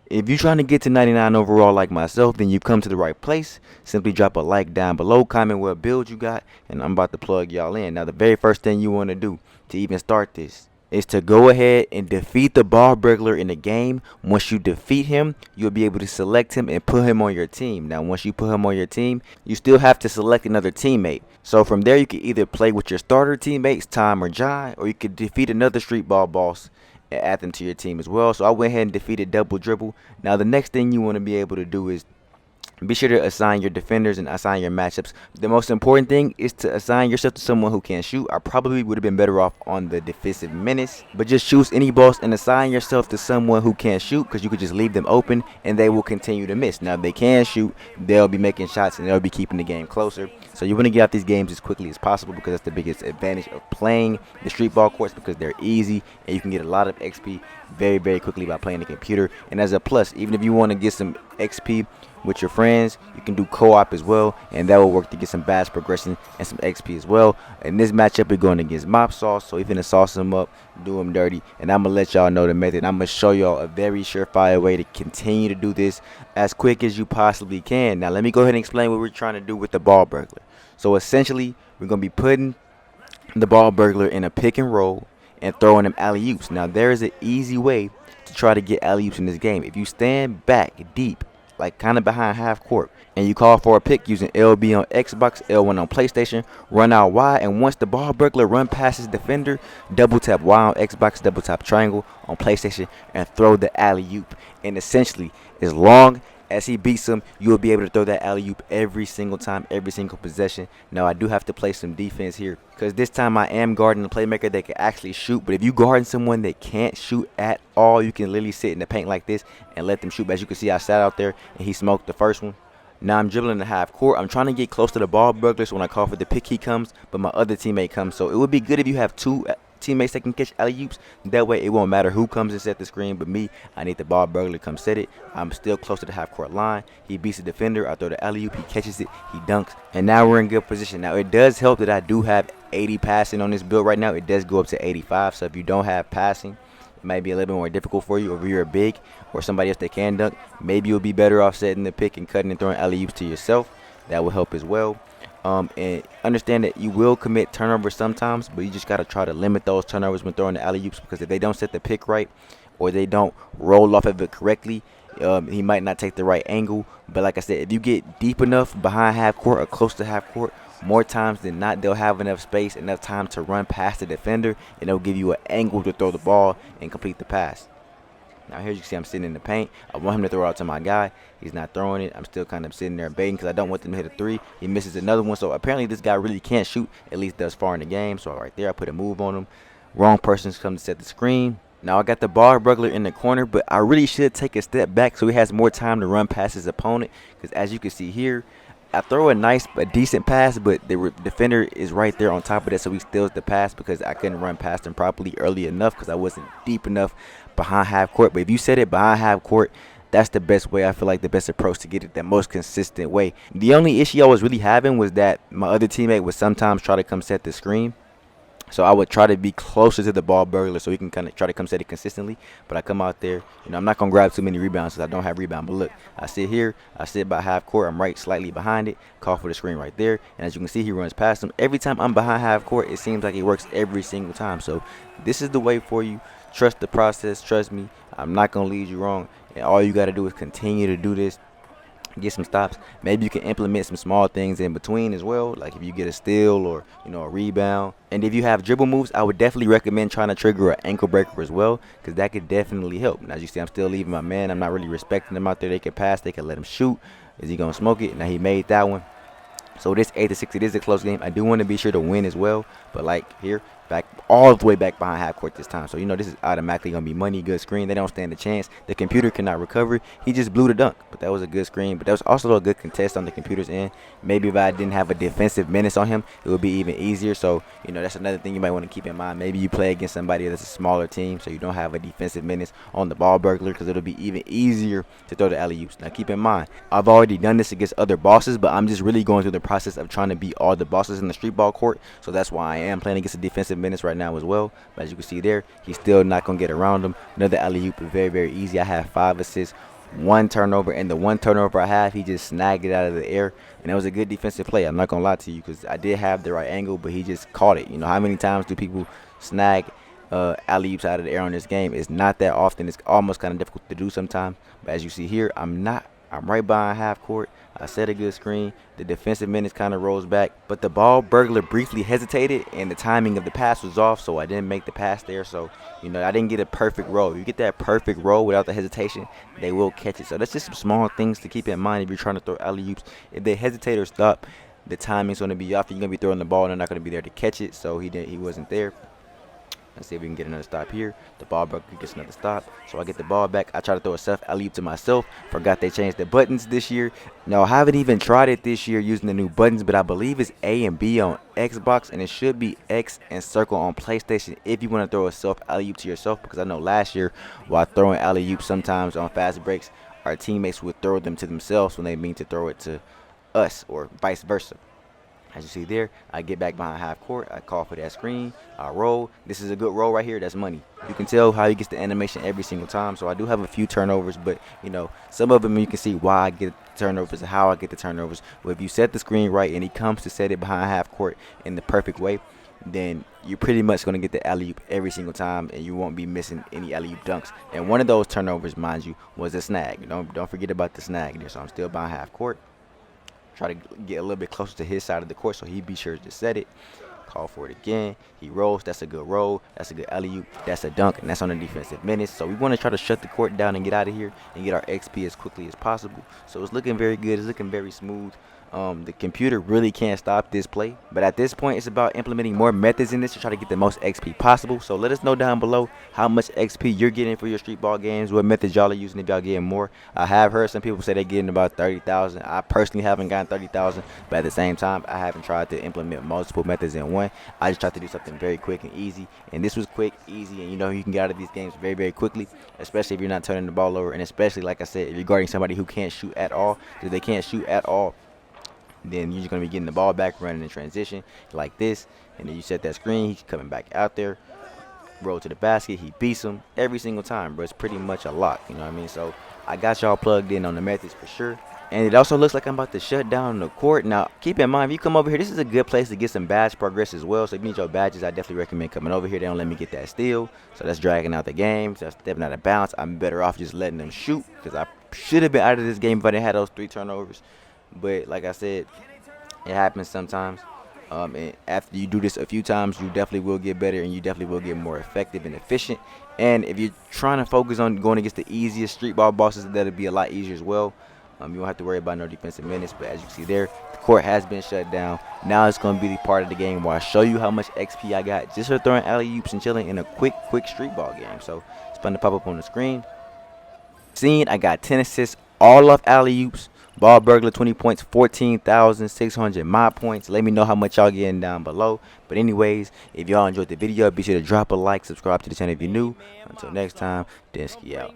If you're trying to get to 99 overall like myself, then you've come to the right place. Simply drop a like down below, comment what build you got, and I'm about to plug y'all in. Now, the very first thing you want to do to even start this is to go ahead and defeat the ball burglar in the game. Once you defeat him, you'll be able to select him and put him on your team. Now, once you put him on your team, you still have to select another teammate. So from there, you can either play with your starter teammates, Tom or Jai, or you could defeat another street ball boss and add them to your team as well. So I went ahead and defeated Double Dribble. Now the next thing you want to be able to do is be sure to assign your defenders and assign your matchups. The most important thing is to assign yourself to someone who can shoot. I probably would have been better off on the defensive menace, but just choose any boss and assign yourself to someone who can shoot, because you could just leave them open and they will continue to miss. Now if they can shoot, they'll be making shots and they'll be keeping the game closer. So you want to get out these games as quickly as possible, because that's the biggest advantage of playing the street ball courts, because they're easy and you can get a lot of XP very, very quickly by playing the computer. And as a plus, even if you want to get some XP with your friends, you can do co-op as well, and that will work to get some fast progression and some XP as well. In this matchup, we're going against Mop Sauce, so we're finna sauce him up, do him dirty, and I'm gonna let y'all know the method. I'm gonna show y'all a very surefire way to continue to do this as quick as you possibly can. Now let me go ahead and explain what we're trying to do with the ball burglar. So essentially, we're gonna be putting the ball burglar in a pick and roll and throwing him alley-oops. Now there is an easy way to try to get alley-oops in this game. If you stand back deep, like kind of behind half court, and you call for a pick using LB on Xbox, L1 on PlayStation, run out Y, and once the ball burglar run past his defender, double tap Y on Xbox, double tap triangle on PlayStation, and throw the alley-oop. And essentially, as long as he beats him, you will be able to throw that alley-oop every single time, every single possession. Now, I do have to play some defense here, because this time I am guarding a playmaker that can actually shoot. But if you guarding someone that can't shoot at all, you can literally sit in the paint like this and let them shoot. But as you can see, I sat out there and he smoked the first one. Now I'm dribbling the half court. I'm trying to get close to the ball burglar, so when I call for the pick, he comes, but my other teammate comes. So it would be good if you have two teammates that can catch alley-oops. That way it won't matter who comes and set the screen, but me, I need the ball burglar to come set it. I'm still close to the half court line. He beats the defender. I throw the alley-oop. He catches it. He dunks. And now we're in good position. Now it does help that I do have 80 passing on this build right now. It does go up to 85. So if you don't have passing, it might be a little bit more difficult for you. Or if you're big or somebody else that can dunk, maybe you'll be better off setting the pick and cutting and throwing alley-oops to yourself. That will help as well. And understand that you will commit turnovers sometimes, but you just got to try to limit those turnovers when throwing the alley-oops, because if they don't set the pick right or they don't roll off of it correctly, he might not take the right angle. But like I said, if you get deep enough behind half court or close to half court, more times than not, they'll have enough space, enough time to run past the defender, and they'll give you an angle to throw the ball and complete the pass. Now here you can see I'm sitting in the paint. I want him to throw it out to my guy. He's not throwing it. I'm still kind of sitting there baiting, because I don't want them to hit a three. He misses another one. So apparently this guy really can't shoot, at least thus far in the game. So right there, I put a move on him. Wrong person's come to set the screen. Now I got the ball burglar in the corner, but I really should take a step back so he has more time to run past his opponent, because as you can see here, I throw a decent pass, but the defender is right there on top of that, so he steals the pass because I couldn't run past him properly early enough, because I wasn't deep enough behind half court. But if you set it behind half court, that's the best way. I feel like the best approach to get it the most consistent way. The only issue I was really having was that my other teammate would sometimes try to come set the screen. So I would try to be closer to the ball burglar so he can kind of try to come set it consistently. But I come out there, I'm not going to grab too many rebounds because I don't have rebound. But look, I sit here, I sit by half court, I'm right slightly behind it, call for the screen right there. And as you can see, he runs past him. Every time I'm behind half court, it seems like it works every single time. So this is the way for you. Trust the process. Trust me. I'm not going to lead you wrong. And all you got to do is continue to do this. Get some stops. Maybe you can implement some small things in between as well, like if you get a steal or a rebound. And if you have dribble moves, I would definitely recommend trying to trigger an ankle breaker as well, because that could definitely help. Now as you see, I'm still leaving my man. I'm not really respecting them out there. They can pass, they can let him shoot. Is he gonna smoke it? Now he made that one. So this 8-6, it is a close game. I do want to be sure to win as well, but like here, back all the way back behind half court this time. So this is automatically gonna be money. Good screen. They don't stand a chance. The computer cannot recover. He just blew the dunk, but that was a good screen. But that was also a good contest on the computer's end. Maybe if I didn't have a defensive menace on him, it would be even easier. So that's another thing you might want to keep in mind. Maybe you play against somebody that's a smaller team, so you don't have a defensive menace on the ball burglar, because it'll be even easier to throw the alley-oops. Now keep in mind, I've already done this against other bosses, but I'm just really going through the process of trying to beat all the bosses in the street ball court. So that's why I am playing against a defensive menace right now as well. But as you can see there, he's still not going to get around him. Another alley-oop, very, very easy. I have 5 assists one turnover, and the one turnover I have, he just snagged it out of the air, and it was a good defensive play. I'm not gonna lie to you because I did have the right angle, but he just caught it. You know how many times do people snag alley oops out of the air on this game? It's not that often. It's almost kind of difficult to do sometimes. But as you see here, I'm not. I'm right behind half court. I set a good screen. The defensive minutes kind of rose back, but the ball burglar briefly hesitated, and the timing of the pass was off, so I didn't make the pass there. So, you know, I didn't get a perfect roll. You get that perfect roll without the hesitation, they will catch it. So that's just some small things to keep in mind if you're trying to throw alley oops. If they hesitate or stop, the timing's going to be off. You're going to be throwing the ball, and they're not going to be there to catch it. So he wasn't there. Let's see if we can get another stop here. The ball burglar gets another stop. So I get the ball back. I try to throw a self alley-oop to myself. Forgot they changed the buttons this year. No, I haven't even tried it this year using the new buttons, but I believe it's A and B on Xbox, and it should be X and circle on PlayStation if you want to throw a self alley-oop to yourself, because I know last year while throwing alley-oops sometimes on fast breaks, our teammates would throw them to themselves when they mean to throw it to us or vice versa. As you see there, I get back behind half court. I call for that screen. I roll. This is a good roll right here. That's money. You can tell how he gets the animation every single time. So I do have a few turnovers, but, you know, some of them you can see why I get the turnovers and how I get the turnovers. But if you set the screen right and he comes to set it behind half court in the perfect way, then you're pretty much going to get the alley-oop every single time, and you won't be missing any alley-oop dunks. And one of those turnovers, mind you, was a snag. Don't forget about the snag there. So I'm still behind half court. Try to get a little bit closer to his side of the court so he be sure to set it. Call for it again. He rolls. That's a good roll. That's a good alley-oop. That's a dunk, and that's on the defensive minutes. So we want to try to shut the court down and get out of here and get our XP as quickly as possible. So it's looking very good. It's looking very smooth. The computer really can't stop this play, but at this point it's about implementing more methods in this to try to get the most XP possible. So let us know down below how much XP you're getting for your street ball games, what methods y'all are using if y'all getting more. I have heard some people say they're getting about 30,000. I personally haven't gotten 30,000, but at the same time I haven't tried to implement multiple methods in one. I just tried to do something very quick and easy, and this was quick, easy, and you know you can get out of these games very, very quickly, especially if you're not turning the ball over, and especially, like I said, if you're guarding somebody who can't shoot at all. If they can't shoot at all, then you're just going to be getting the ball back, running in transition like this, and then you set that screen. He's coming back out there, roll to the basket. He beats him every single time, bro. It's pretty much a lock, you know what I mean? So I got y'all plugged in on the methods for sure. And it also looks like I'm about to shut down the court. Now, keep in mind, if you come over here, this is a good place to get some badge progress as well. So if you need your badges, I definitely recommend coming over here. They don't let me get that steal, so that's dragging out the game. So that's stepping out of bounds. I'm better off just letting them shoot, because I should have been out of this game if I didn't have those 3 turnovers. But like I said, it happens sometimes. And after you do this a few times, you definitely will get better, and you definitely will get more effective and efficient. And if you're trying to focus on going against the easiest street ball bosses, that'll be a lot easier as well. You won't have to worry about no defensive minutes. But as you see there, the court has been shut down. Now it's going to be the part of the game where I show you how much XP I got just for throwing alley-oops and chilling in a quick street ball game. So it's fun to pop up on the screen. Seeing I got 10 assists, all off alley-oops. Ball burglar 20 points, 14,600 my points. Let me know how much y'all getting down below. But anyways, if y'all enjoyed the video, be sure to drop a like, subscribe to the channel if you're new. Until next time, Densky out.